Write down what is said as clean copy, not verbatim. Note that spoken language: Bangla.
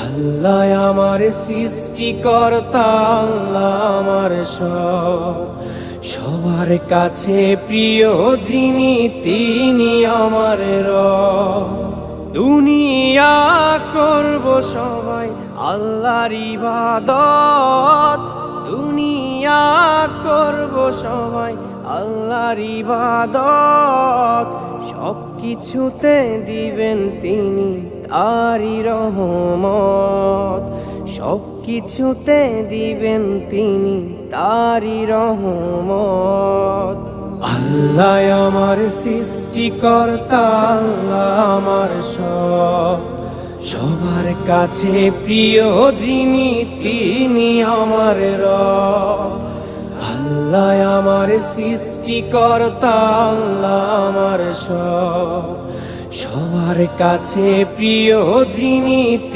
আল্লাহ আমার সৃষ্টিকর্তা, আল্লাহ আমার সবার কাছে প্রিয় যিনি তিনি আমার রব। দুনিয়া করব সবাই আল্লাহর ইবাদত, দুনিয়া করব সবাই আল্লাহর ইবাদত। সব কিছুতে দিবেন তিনি তারি রহমত, সব কিছুতে দিবেন তিনি তারি রহমত। আল্লাহ আমার সৃষ্টিকর্তা, আল্লাহ আমার সবার কাছে প্রিয় যিনি তিনি আমার রব। আল্লাহ আমার সৃষ্টিকর্তা, আল্লাহ আমার সবার কাছে প্রিয় যিনি